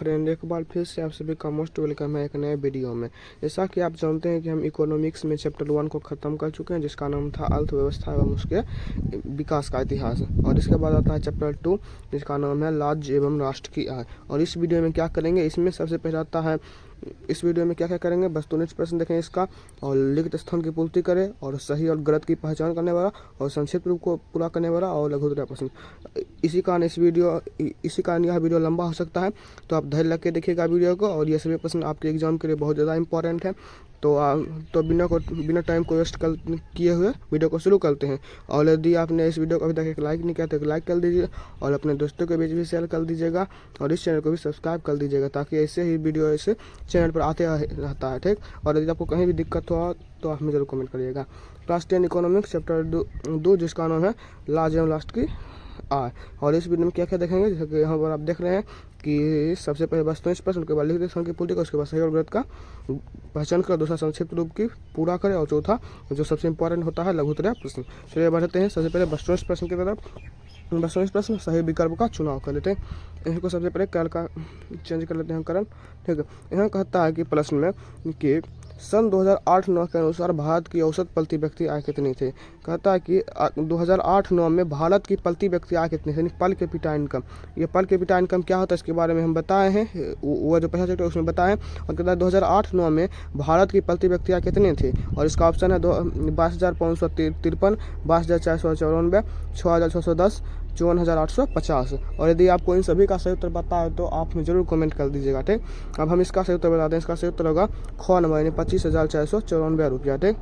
Friend, एक बार फिर से आप सभी का मोस्ट वेलकम है एक नए वीडियो में। जैसा कि आप जानते हैं कि हम इकोनॉमिक्स में चैप्टर 1 को ख़त्म कर चुके हैं, जिसका नाम था अर्थव्यवस्था एवं उसके विकास का इतिहास। और इसके बाद आता है चैप्टर 2, जिसका नाम है राज्य एवं राष्ट्र की आय। और इस वीडियो में क्या करेंगे, इसमें सबसे पहले आता है इस वीडियो में क्या क्या करेंगे, वस्तुनिष्ठ प्रश्न देखें इसका, और लिखित स्थान की पूर्ति करें, और सही और गलत की पहचान करने वाला, और संक्षिप्त रूप को पूरा करने वाला, और लघुत्तरीय प्रश्न। इसी कारण यह वीडियो लंबा हो सकता है, तो आप धैर्य रख के देखिएगा वीडियो को। और ये सभी प्रश्न आपके एग्जाम के लिए बहुत ज़्यादा इंपॉर्टेंट है। तो बिना टाइम को वेस्ट किए हुए वीडियो को शुरू करते हैं। और यदि आपने इस वीडियो को अभी तक एक लाइक नहीं किया तो एक लाइक कर दीजिए, और अपने दोस्तों के बीच भी शेयर कर दीजिएगा, और इस चैनल को भी सब्सक्राइब कर दीजिएगा, ताकि ऐसे ही वीडियो ऐसे चैनल पर आते रहता है, ठीक। और यदि आपको कहीं भी दिक्कत हो तो आप मुझे जरूर कमेंट करिएगा। क्लास 10 इकोनॉमिक्स चैप्टर 2, जिसका नाम है राज्य एवं राष्ट्र की आय। और इस वीडियो में क्या क्या देखेंगे, जैसे कि यहाँ पर आप देख रहे हैं कि सबसे पहले वस्तुनिष्ठ प्रश्न, उसके बाद लिखित स्थान की पूर्ति का, उसके बाद सही और गलत का पहचान कर, दूसरा संक्षिप्त रूप की पूरा करें, और चौथा जो सबसे इंपॉर्टेंट होता है लघुत्तरीय प्रश्न। चलिए बढ़ते हैं सबसे पहले वस्तुनिष्ठ प्रश्न की तरफ। वस्तुनिष्ठ प्रश्न, सही विकल्प का चुनाव कर लेते हैं। इनको सबसे पहले कल का चेंज कर लेते हैं करण, ठीक है। यहाँ कहता है कि प्रश्न में कि सन 2008-9 के अनुसार भारत की औसत प्रति व्यक्ति आय कितनी थी। कहता है कि 2008-9 में भारत की प्रति व्यक्ति आय कितनी थी, पर कैपिटा इनकम। ये पर कैपिटा इनकम क्या होता है, इसके बारे में हम बताए हैं, वो जो पहला चैप्टर उसमें बताएं। और कहता है 2008-9 में भारत की प्रति व्यक्ति आय कितनी थी, और इसका ऑप्शन है 22,553, 22,494, 6,610, 54,850। और यदि आपको इन सभी का सही उत्तर पता है तो आप मुझे जरूर कमेंट कर दीजिएगा, ठीक। अब हम इसका सही उत्तर बताते हैं। इसका सही उत्तर होगा ख नंबर, यानी 25,494 रुपया, ठीक।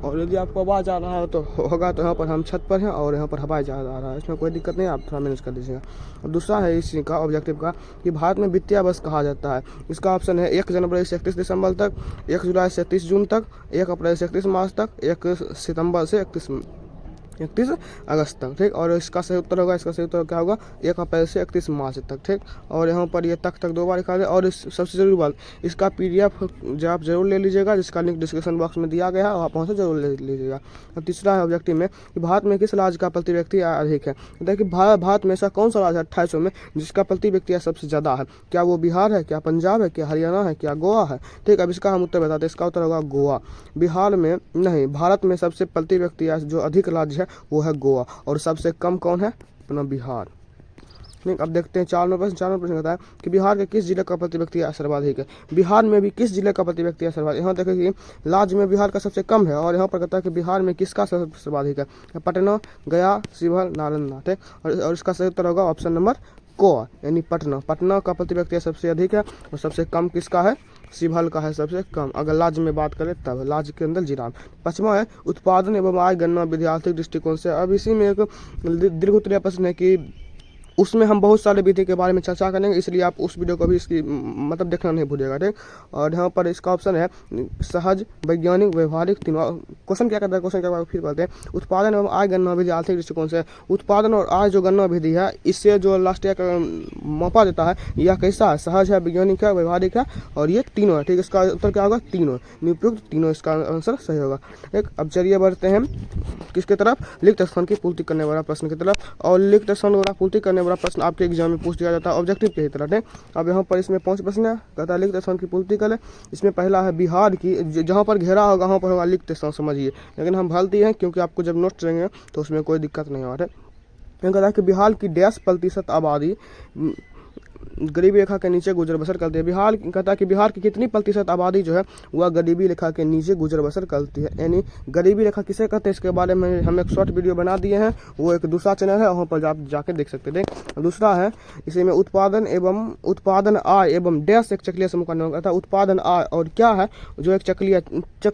और यदि आपको आवाज़ आ रहा है तो होगा, तो यहाँ पर हम छत पर हैं और यहाँ पर हवाई जहाज आ रहा है, इसमें कोई दिक्कत नहीं, आप थोड़ा मैनेज कर दीजिएगा। और दूसरा है इसी का ऑब्जेक्टिव का कि भारत में वित्तीय वर्ष कहा जाता है। इसका ऑप्शन है 1 जनवरी से 31 दिसंबर तक, 1 जुलाई से 30 जून तक, 1 अप्रैल से 31 मार्च तक, 1 सितंबर से 31 अगस्त तक, ठीक। और इसका सही उत्तर होगा, इसका सही उत्तर क्या होगा, 1 अप्रैल से 31 मार्च तक, ठीक। और यहाँ पर ये तक 2 बार लिखा है। और सबसे जरूरी बात, इसका PDF जो आप जरूर ले लीजिएगा, जिसका लिंक डिस्क्रिप्शन बॉक्स में दिया गया है, आप वहाँ से जरूर ले लीजिएगा। अब तीसरा है ऑब्जेक्टिव में कि भारत में किस राज्य का प्रति व्यक्ति आय अधिक है। देखिए भारत में ऐसा कौन सा राज्य है 2800 में जिसका प्रति व्यक्ति आय सबसे ज़्यादा है। क्या वो बिहार है, क्या पंजाब है, क्या हरियाणा है, क्या गोवा है, ठीक। अब इसका हम उत्तर बताते हैं। इसका उत्तर होगा गोवा। बिहार में नहीं, भारत में सबसे प्रति व्यक्ति आय जो अधिक राज्य है वो है गोवा, और सबसे कम कौन है, अपना बिहार, ठीक। अब देखते हैं 4 नंबर प्रश्न कहता है कि बिहार के किस जिले का प्रति व्यक्ति आय सर्वाधिक है। बिहार में भी किस जिले का प्रति व्यक्ति आय सर्वाधिक। यहाँ देखिए कि राज्य में बिहार का सबसे कम है, और यहाँ पर कहता है कि बिहार में किसका सर्वाधिक है, पटना, गया, शिवहर, नालंदा, ठीक। और इसका सही उत्तर होगा ऑप्शन नंबर को, यानी पटना का प्रति व्यक्ति सबसे अधिक है, और सबसे कम किसका है, शिवहर का है सबसे कम। अगर राज्य में बात करें तब राज्य के अंदर जिला। 5वां है उत्पादन एवं आय गणना विधि आर्थिक दृष्टिकोण से। अब इसी में एक दीर्घोत्तरीय प्रश्न है कि उसमें हम बहुत सारे विधि के बारे में चर्चा करेंगे, इसलिए आप उस वीडियो को भी इसकी मतलब देखना नहीं भूलिएगा, ठीक। और यहाँ पर इसका ऑप्शन है सहज, वैज्ञानिक, व्यवहारिक, तीनों। क्वेश्चन क्या कहता है, क्वेश्चन क्या फिर करते हैं। उत्पादन एवं आय गणना विधि आर्थिक दृष्टिकोण से। उत्पादन और आय जो गणना विधि है, इससे जो लास्ट ईयर का मौका देता है, यह कैसा है, सहज है, वैज्ञानिक है, व्यवहारिक है, और ये तीनों है, ठीक। इसका उत्तर क्या होगा, तीनों, नियुक्त तीनों, इसका आंसर सही होगा, ठीक। अब चलिए बढ़ते हैं किसके तरफ, लिखित स्थान की पूर्ति करने वाला प्रश्न की तरफ। और लिखित स्थान वाला पूर्ति करने वाला प्रश्न आपके एग्जाम में पूछ दिया जाता है ऑब्जेक्टिव के ही तरह, है। अब यहाँ पर इसमें 5 प्रश्न है, कहता है लिखित स्थान की पूर्ति करें। इसमें पहला है बिहार की, जहाँ पर घेरा होगा वहाँ पर होगा लिखित स्थान, समझिए, लेकिन हम भर दिए हैं क्योंकि आपको जब नोट्स देंगे तो उसमें कोई दिक्कत नहीं हो रहा है। कहता है कि बिहार की 10% आबादी गरीबी रेखा के नीचे गुजर बसर करती है। बिहार कहता है कि बिहार की कितनी प्रतिशत आबादी जो है वह गरीबी रेखा के नीचे गुजर बसर करती है, यानी गरीबी रेखा किसे कहते हैं, इसके बारे में हम एक शॉर्ट वीडियो बना दिए हैं, वो एक दूसरा चैनल है, वहाँ पर आप जाके देख सकते थे। दूसरा है इसी में उत्पादन आय एवं डैश एक चक्रीय समूह का नाम कहता है। उत्पादन आय और क्या है, जो एक चक्रीय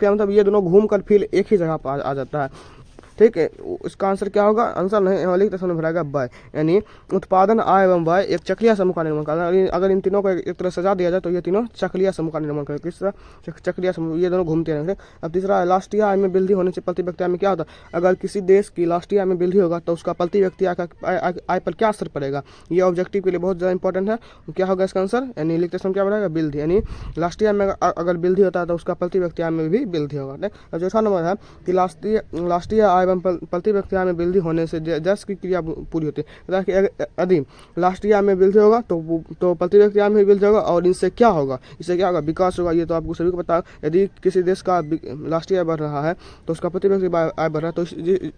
मतलब ये दोनों घूम कर फिर एक ही जगह पर आ जाता है, ठीक है। इसका आंसर क्या होगा, आंसर नहीं यहाँ लिखते समय भराएगा व्यय, यानी उत्पादन आय एवं व्यय एक चक्रीय समूह का निर्माण करता है। अगर इन तीनों को एक तरह सजा दिया जाए तो ये तीनों चक्रीय समूह का निर्माण करेंगे। किस तरह, चक्रीय समूह, ये दोनों घूमते रहेंगे। अब तीसरा है राष्ट्रीय आय में वृद्धि होने से प्रति व्यक्ति आय में क्या होता है। अगर किसी देश की राष्ट्रीय आय में वृद्धि होगा तो उसका प्रति व्यक्ति आय पर क्या असर पड़ेगा, ये ऑब्जेक्टिव के लिए बहुत ज़्यादा इंपॉर्टेंट है। क्या होगा इसका आंसर, यानी लिखते समय क्या बढ़ेगा, वृद्धि, यानी राष्ट्रीय आय में अगर वृद्धि होता है तो उसका प्रति व्यक्ति आय में भी वृद्धि होगा। और चौथा नंबर है कि राष्ट्रीय आय आय एवं प्रति व्यक्ति आय में वृद्धि होने से जस की क्रिया पूरी होती है। यदि राष्ट्रीय आय में वृद्धि होगा तो प्रति व्यक्ति आय में वृद्धि होगा, और इनसे क्या होगा, इससे क्या होगा, विकास होगा। ये तो आपको सभी को पता है। यदि किसी देश का राष्ट्रीय आय बढ़ रहा है तो उसका प्रति व्यक्ति आय बढ़ रहा है, तो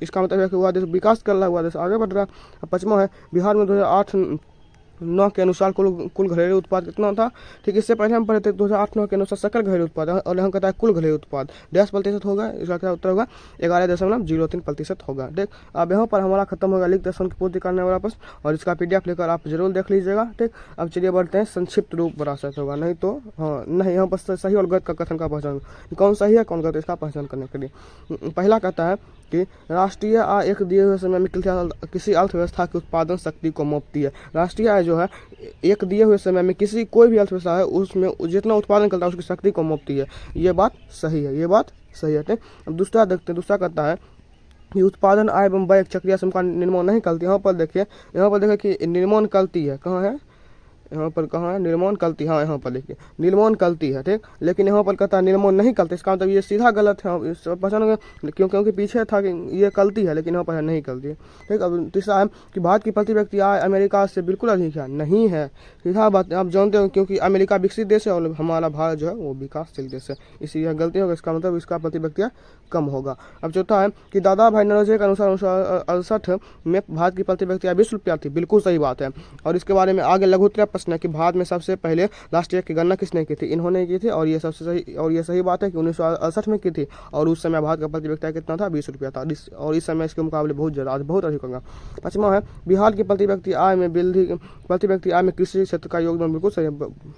इसका मतलब है कि वह देश विकास कर रहा है, वह देश आगे बढ़ रहा है। 5वां है, बिहार में 2008-9 के अनुसार कुल घरेलू उत्पाद कितना था। ठीक, इससे पहले हम पढ़े थे 2008-9 के अनुसार सकल घरेलू उत्पाद, और हम कहता है कुल घरेलू उत्पाद 10% होगा। इसका क्या उत्तर होगा, 11.03% होगा। ठीक, अब यहाँ पर हमारा खत्म होगा लिखित प्रश्न की पूर्ति करने वाला प्रश्न, और इसका PDF लेकर आप जरूर देख लीजिएगा। ठीक, अब चलिए बढ़ते हैं संक्षिप्त रूप पराशत होगा, नहीं तो नहीं, यहाँ पर सही और गलत का कथन का पहचान, कौन सही है कौन गलत, इसका पहचान करने के लिए पहला कहता है कि राष्ट्रीय आय एक दिए हुए समय में किसी अर्थव्यवस्था की उत्पादन शक्ति को मापती है। राष्ट्रीय आय जो है एक दिए हुए समय में कोई भी अर्थव्यवस्था है उसमें जितना उत्पादन करता है उसकी शक्ति को मापती है। ये बात सही है, ये बात सही है। अब दूसरा देखते हैं, दूसरा कहता है कि उत्पादन आय एवं व्यय चक्रीय सम का निर्माण नहीं करती। यहाँ पर देखिए कि निर्माण करती है, कहाँ है, यहाँ पर कहाँ है, निर्माण करती, हाँ यहाँ पर देखिए निर्माण करती है। ठीक, लेकिन यहाँ पर कहता है निर्माण नहीं करती, इसका मतलब ये सीधा गलत है। पहचान क्योंकि पीछे था कि ये करती है, लेकिन यहाँ पर नहीं करती है। ठीक, अब तीसरा है कि भारत की प्रति व्यक्ति आय अमेरिका से बिल्कुल अधिक है, नहीं है, सीधा बात आप जानते हो, क्योंकि अमेरिका विकसित देश है और हमारा भारत जो है वो विकासशील देश है, इसीलिए गलती होगा। इसका मतलब इसका प्रति व्यक्ति आय कम होगा। अब चौथा है कि दादा भाई नौरोजी के अनुसार 1968 में भारत की प्रति व्यक्ति आय 20 रुपया थी, बिल्कुल सही बात है। और इसके बारे में आगे लघुत्तरीय प्रश्न है कि भारत में सबसे पहले राष्ट्रीय की गणना किसने की थी, इन्होंने की थी, और ये सबसे सही, और ये सही बात है कि 1968 में की थी, और उस समय भारत का प्रति व्यक्ति आय कितना था, 20 रुपया था, और इस समय इसके मुकाबले बहुत ज़्यादा, आज बहुत अधिक होगा। 5वां है बिहार की प्रति व्यक्ति आय में कृषि क्षेत्र का योगदान बिल्कुल सही है,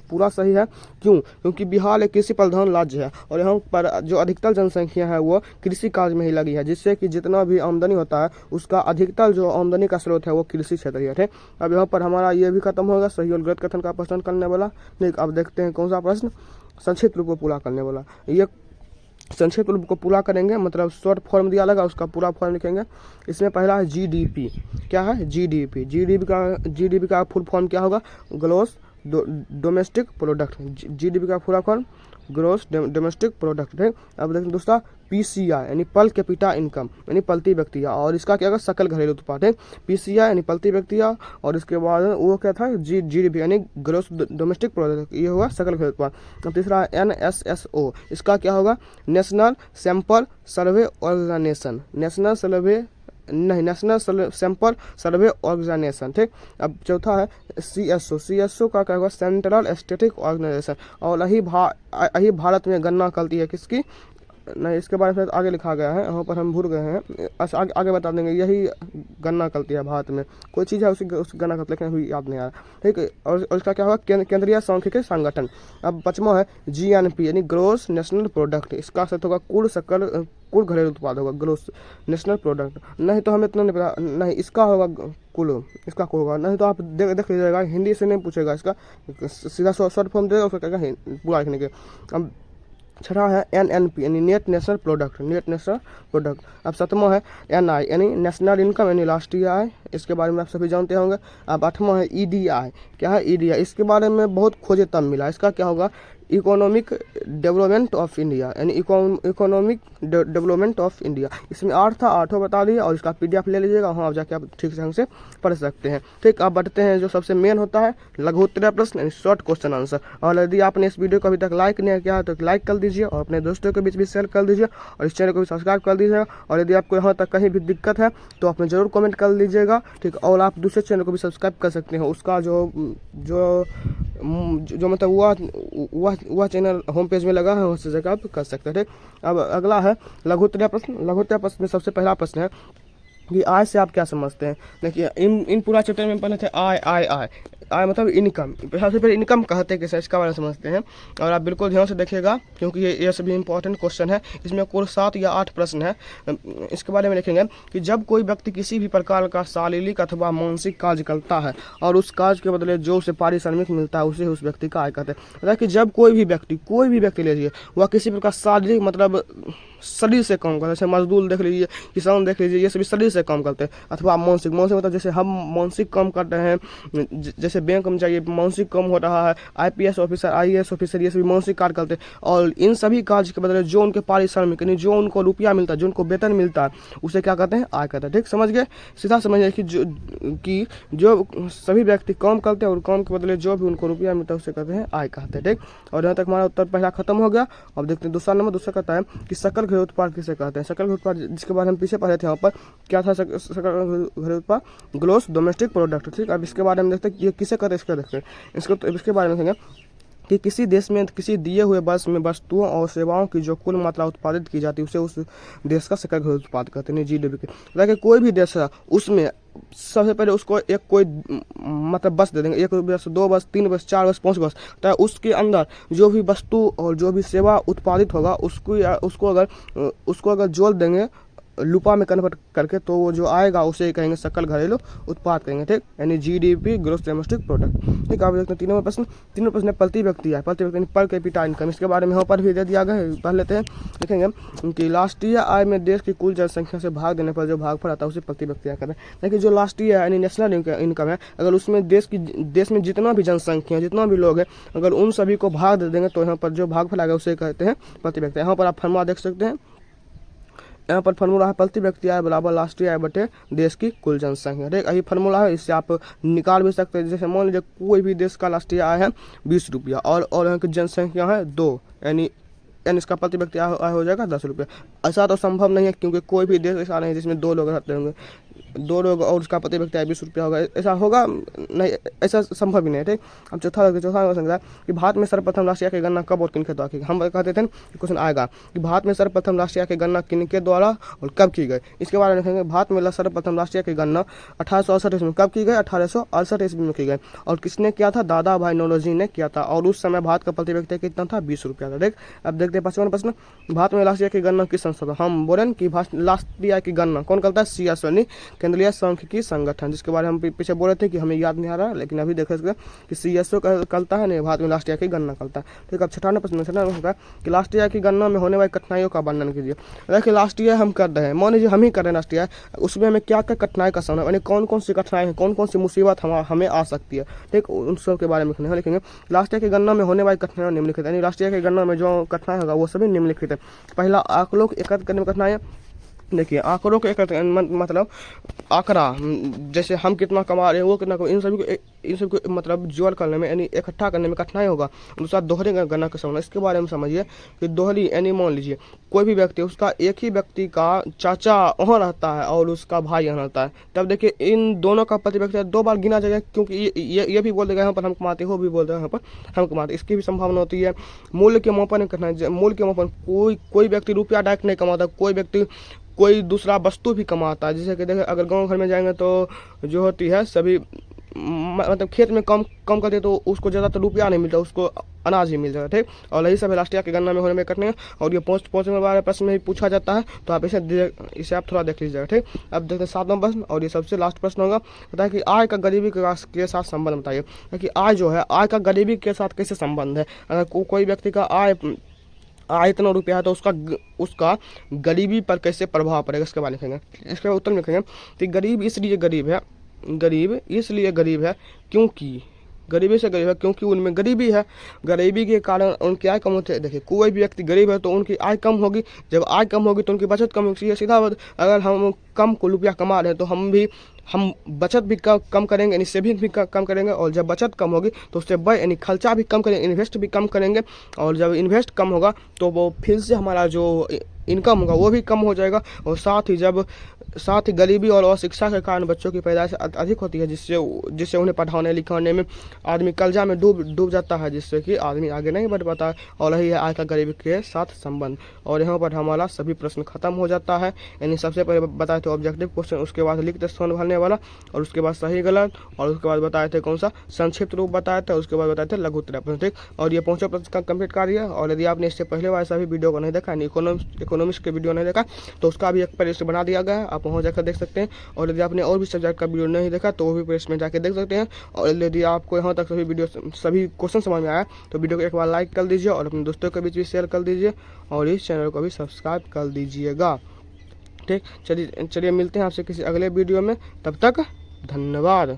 पूरा सही है। क्यों, क्योंकि बिहार एक कृषि प्रधान राज्य है, और यहाँ पर जो अधिकतर जनसंख्या है वो कृषि कार्य में ही लगी है, जिससे कि जितना भी आमदनी होता है उसका अधिकतर जो आमदनी का स्रोत है वो कृषि क्षेत्र ही है। अब यहाँ पर हमारा ये भी खत्म होगा सही और गलत कथन का पहचान करने वाला। नहीं, अब देखते हैं कौन सा प्रश्न संक्षिप्त रूप को पूरा करने वाला। ये संक्षिप्त रूप को पूरा करेंगे, मतलब शॉर्ट फॉर्म दिया लगा उसका पूरा फॉर्म लिखेंगे। इसमें पहला है GDP, क्या है GDP का फुल फॉर्म क्या होगा, ग्रॉस डोमेस्टिक प्रोडक्ट। GDP का पूरा फॉर्म ग्रॉस डोमेस्टिक प्रोडक्ट है। अब देखते दूसरा PCI यानी पर कैपिटा इनकम यानी प्रति व्यक्ति, और इसका क्या होगा, सकल घरेलू उत्पाद है। PCI यानी प्रति व्यक्ति, और इसके बाद वो क्या था, GDP यानी ग्रॉस डोमेस्टिक प्रोडक्ट, ये होगा सकल घरेलू उत्पाद। अब तीसरा है NSSO, इसका क्या होगा, National Sample Survey Organisation, National Sample Survey Organisation. ठीक, अब चौथा है CSO का क्या होगा, सेंट्रल स्टैटिस्टिक्स ऑर्गेनाइजेशन, और यही भारत में गणना करती है किसकी, नहीं इसके बारे में आगे लिखा गया है, यहाँ पर हम भूल गए हैं, आगे बता देंगे। यही गणना करती है भारत में, कोई चीज़ है उसकी गणना करते, लेकिन अभी याद नहीं आ रहा। ठीक है, और इसका क्या होगा, केंद्रीय सांख्यिकी संगठन। अब 5वां है GNP यानी ग्रोस नेशनल प्रोडक्ट, इसका अर्थ होगा कुल घरेलू उत्पाद होगा, ग्रोस नेशनल प्रोडक्ट। नहीं तो हमें इतना नहीं पता, नहीं इसका होगा इसका को होगा, नहीं तो आप देख लीजिएगा, हिंदी से नहीं पूछेगा, इसका सीधा शॉर्ट फॉर्म देगा, उसका क्या पूरा लिखने के। अब 6वां है NNP यानी नेट नेशनल प्रोडक्ट। अब 7वां है NI यानी नेशनल इनकम यानी राष्ट्रीय आय, इसके बारे में आप सभी जानते होंगे। अब 8वां है EDI, क्या है EDI, इसके बारे में बहुत खोजे तब मिला, इसका क्या होगा, इकोनॉमिक डेवलपमेंट ऑफ इंडिया यानी इकोनॉमिक डेवलपमेंट ऑफ इंडिया। इसमें 8 था, 8 बता दिया, और इसका PDF ले लीजिएगा, वहाँ आप जाके आप ठीक ढंग से पढ़ सकते हैं। ठीक, अब बढ़ते हैं जो सबसे मेन होता है लघुत्तरीय प्रश्न यानी शॉर्ट क्वेश्चन आंसर। और यदि आपने इस वीडियो को अभी तक लाइक नहीं किया तो लाइक कर दीजिए, और अपने दोस्तों के बीच भी शेयर कर दीजिए, और इस चैनल को भी सब्सक्राइब कर दीजिएगा। और यदि आपको यहाँ तक कहीं भी दिक्कत है तो आप जरूर कमेंट कर लीजिएगा। ठीक, और आप दूसरे चैनल को भी सब्सक्राइब कर सकते हैं, उसका जो मतलब वह चैनल होम पेज में लगा है, उस जगह आप कर सकते हैं। ठीक, अब अगला है लघुत्तरीय प्रश्न में सबसे पहला प्रश्न है कि आय से आप क्या समझते हैं। देखिए इन पूरा चैप्टर में पढ़े थे आय मतलब इनकम, सबसे पहले इनकम कहते हैं कैसे, इसका बारे में समझते हैं। और आप बिल्कुल ध्यान से देखिएगा क्योंकि ये सभी इंपॉर्टेंट क्वेश्चन है। इसमें कुल 7 या 8 प्रश्न है। इसके बारे में लिखेंगे कि जब कोई व्यक्ति किसी भी प्रकार का शारीरिक अथवा मानसिक कार्य करता है और उस कार्य के बदले जो उसे पारिश्रमिक मिलता है उसे उस व्यक्ति का आय कहते हैं। मतलब कि जब कोई भी व्यक्ति लीजिए वह किसी प्रकार शारीरिक मतलब शरीर से काम करते हैं। जैसे मजदूर देख लीजिए, किसान देख लीजिए, ये सभी शरीर से काम करते हैं। अथवा मानसिक, मानसिक मतलब जैसे हम मानसिक काम कर रहे हैं, जैसे बैंक में जाइए मानसिक काम हो रहा है, IPS ऑफिसर, IAS ऑफिसर, ये सभी मानसिक कार्य करते हैं। और इन सभी कार्य के बदले जो उनके पारिश्रमिक यानी जो उनको रुपया मिलता है, जो उनको वेतन मिलता है, उसे क्या कहते हैं? आय कहते हैं। ठीक, समझ गए? सीधा समझिए कि जो सभी व्यक्ति काम करते हैं और काम के बदले जो भी उनको रुपया मिलता है उसे कहते हैं आय कहते हैं। ठीक, और यहाँ तक हमारा उत्तर पहला खत्म हो गया। अब देखते हैं दूसरा नंबर। दूसरा कहता है कि सकल घरेलू उत्पाद किसे कहते हैं? सकल घरेलू उत्पाद, जिसके बारे में हम पीछे पढ़े थे, यहाँ पर क्या था? सकल घरेलू उत्पाद, ग्रोस डोमेस्टिक प्रोडक्ट। ठीक, अब इसके बारे में देखते हैं ये किसे कहते हैं, इसका देखते हैं। इसके बारे में देखेंगे कि किसी देश में किसी दिए हुए वर्ष में वस्तुओं और सेवाओं की जो कुल मात्रा उत्पादित की जाती है उसे उस देश का सकल घरेलू उत्पाद कहते हैं, GDP के। देखिए कोई भी देश है उसमें सबसे पहले उसको एक कोई मतलब बस दे देंगे, 1 बस, 2 बस, 3 बस, 4 बस, 5 बस, तो उसके अंदर जो भी वस्तु और जो भी सेवा उत्पादित होगा उसको अगर जोड़ देंगे लुपा में कन्वर्ट करके, तो वो जो आएगा उसे कहेंगे सकल घरेलू उत्पाद कहेंगे। ठीक, यानी GDP, ग्रोस डोमेस्टिक प्रोडक्ट। ठीक, आप देखते हैं तीनों प्रश्न प्रति व्यक्ति है, प्रति व्यक्ति पर कैपिटा इनकम। इसके बारे में यहाँ पर भी दे दिया गया है, पढ़ लेते हैं। देखेंगे कि राष्ट्रीय आय में देश की कुल जनसंख्या से भाग देने पर जो भागफल आता है उसे प्रति व्यक्ति आय कहते हैं। देखिए जो राष्ट्रीय यानी नेशनल इनकम है, अगर उसमें देश में जितना भी जनसंख्या, जितना भी लोग हैं, अगर उन सभी को भाग दे देंगे तो यहाँ पर जो भागफल आएगा उसे कहते हैं प्रति व्यक्ति। यहाँ पर आप फॉर्मूला देख सकते हैं, यहाँ पर फॉर्मूला है प्रति व्यक्ति आय बराबर राष्ट्रीय आय बटे देश की कुल जनसंख्या। ठीक, यही फॉर्मूला है, इससे आप निकाल भी सकते हैं। जैसे मान लीजिए कोई भी देश का राष्ट्रीय आय है 20 रुपया और यहाँ की जनसंख्या है 2, यानी इसका प्रति व्यक्ति आय हो जाएगा 10 रुपया। ऐसा तो संभव नहीं है, क्योंकि कोई भी देश ऐसा नहीं जिसमें 2 लोग रहते होंगे, 2 लोग और उसका प्रति व्यक्ति आय 20 रुपया होगा, ऐसा होगा नहीं, ऐसा संभव ही नहीं है। ठीक, अब चौथा समझा कि भारत में सर्वप्रथम राष्ट्रीय आय की गणना कब और किनके द्वारा की गई? हम कहते थे क्वेश्चन आएगा कि भारत में सर्वप्रथम राष्ट्रीय आय की गणना किनके द्वारा और कब की गई। इसके बारे में देखेंगे। भारत में सर्वप्रथम राष्ट्रीय आय की गणना 1868 ईस्वी में कब की गई? 1868 ईस्वी में की गई। और किसने किया था? दादा भाई नौरोजी ने किया था। और उस समय भारत का प्रति व्यक्ति कितना था? 20 रुपया था। ठीक, अब देखते हैं 55वां प्रश्न। भारत में राष्ट्रीय आय की गणना किस संस्था? हम बोलें कि राष्ट्रीय आय की गणना कौन करता है? CSO केंद्रीय सांख्यिकी संगठन, जिसके बारे में हम पीछे बोले थे कि हमें याद नहीं आ रहा, लेकिन अभी देख सकते हैं कि CSO करता है, नहीं भारत में राष्ट्रीय आय की गणना करता है। ठीक, अब 56वां प्रश्न होगा कि राष्ट्रीय आय की गणना में होने वाली कठिनाइयों का वर्णन कीजिए। देखिए राष्ट्रीय हम कर रहे हैं, मान लीजिए हम ही कर रहे हैं राष्ट्रीय आय, उसमें हमें क्या क्या कठिनाई का सामना, यानी कौन कौन सी कठिनाई है, कौन कौन सी मुसीबत हमें आ सकती है। ठीक, उन सब के बारे में लिखेंगे। राष्ट्रीय की गणना में होने वाली कठिनाइयां निम्नलिखित, यानी राष्ट्रीय की गणना में जो कठिनाई होगा वो सभी निम्नलिखित है। पहला, आंकड़ों को एकत्र करने में कठिनाइयां। देखिए आंकड़ों को एकत्र मतलब आंकड़ा, जैसे हम कितना कमा रहे हैं, वो कितना, इन सभी को मतलब जोड़ करने में यानी इकट्ठा करने में कठिनाई होगा। दूसरा, दोहरी गणना का समझना। इसके बारे में समझिए कि दोहरी यानी मान लीजिए कोई भी व्यक्ति, उसका एक ही व्यक्ति का चाचा वहाँ रहता है और उसका भाई यहाँ रहता है, तब देखिए इन दोनों का प्रति व्यक्ति 2 बार गिना जाएगा, क्योंकि ये भी बोल देगा यहाँ पर हम कमाते, वो भी बोल देगा यहाँ पर हम कमाते, इसकी भी संभावना होती है। मूल्य के मापन कठिनाई। मूल्य के मापन, कोई व्यक्ति रुपया डायरेक्ट नहीं कमाता, कोई व्यक्ति कोई दूसरा वस्तु भी कमाता है। जैसे कि देखिए अगर गांव घर में जाएंगे तो जो होती है सभी मतलब खेत में कम करते तो उसको ज़्यादातर रुपया नहीं मिलता, उसको अनाज ही मिल जाता है। ठीक, और यही सब राष्ट्रीय की गणना में होने में कठिनाई। और ये 5वें बारे प्रश्न में भी पूछा जाता है, तो आप इसे आप थोड़ा देख लीजिएगा। ठीक, अब देखते हैं 7वां प्रश्न, और ये सबसे लास्ट प्रश्न होगा। बताइए कि आय का गरीबी के साथ संबंध बताइए कि आय जो है, आय का गरीबी के साथ कैसे संबंध है। अगर कोई व्यक्ति का आय इतना रुपया है तो उसका गरीबी पर कैसे प्रभाव पड़ेगा, इसके बारे में लिखेंगे। इसके उत्तर में लिखेंगे कि गरीब इसलिए गरीब है क्योंकि गरीबी से गरीब है क्योंकि उनमें गरीबी है। गरीबी के कारण उनकी आय कम होती है। देखिए कोई भी व्यक्ति गरीब है तो उनकी आय कम होगी, जब आय कम होगी तो उनकी बचत कम होगी। सीधा अगर हम कम को रुपया कमा रहे हैं तो हम बचत भी कम करेंगे, यानी सेविंग भी कम करेंगे, और जब बचत कम होगी तो उससे यानी खर्चा भी कम करेंगे, इन्वेस्ट भी कम करेंगे, और जब इन्वेस्ट कम होगा तो वो फिर से हमारा जो इनकम होगा वो भी कम हो जाएगा। और साथ ही गरीबी और अशिक्षा के कारण बच्चों की पैदाइश अधिक होती है, जिससे उन्हें पढ़ाने लिखाने में आदमी कर्जा में डूब जाता है, जिससे कि आदमी आगे नहीं बढ़ पाता है। और यही है आय का गरीबी के साथ संबंध। और यहाँ पर हमारा सभी प्रश्न खत्म हो जाता है। यानी सबसे पहले बताए थे ऑब्जेक्टिव क्वेश्चन, उसके बाद लिखित स्थान भरने वाला, और उसके बाद सही गलत, और उसके बाद बताए थे कौन सा संक्षिप्त रूप बताए थे, उसके बाद बताए थे लघु उत्तर प्रश्न। ठीक, और ये 5वें प्रश्न का कंप्लीट कार्य है। और यदि आपने इससे पहले वाले सभी वीडियो को नहीं देखा, इकोनॉमिक्स के वीडियो नहीं देखा, तो उसका भी एक प्लेलिस्ट बना दिया गया है, आप वहाँ जाकर देख सकते हैं। और यदि आपने और भी सब्जेक्ट का वीडियो नहीं देखा तो वो भी प्लेलिस्ट में जाके देख सकते हैं। और यदि आपको यहाँ तक सभी क्वेश्चन समझ में आया तो वीडियो को एक बार लाइक कर दीजिए और अपने दोस्तों के बीच भी शेयर कर दीजिए और इस चैनल को भी सब्सक्राइब कर दीजिएगा। ठीक, चलिए मिलते हैं आपसे किसी अगले वीडियो में, तब तक धन्यवाद।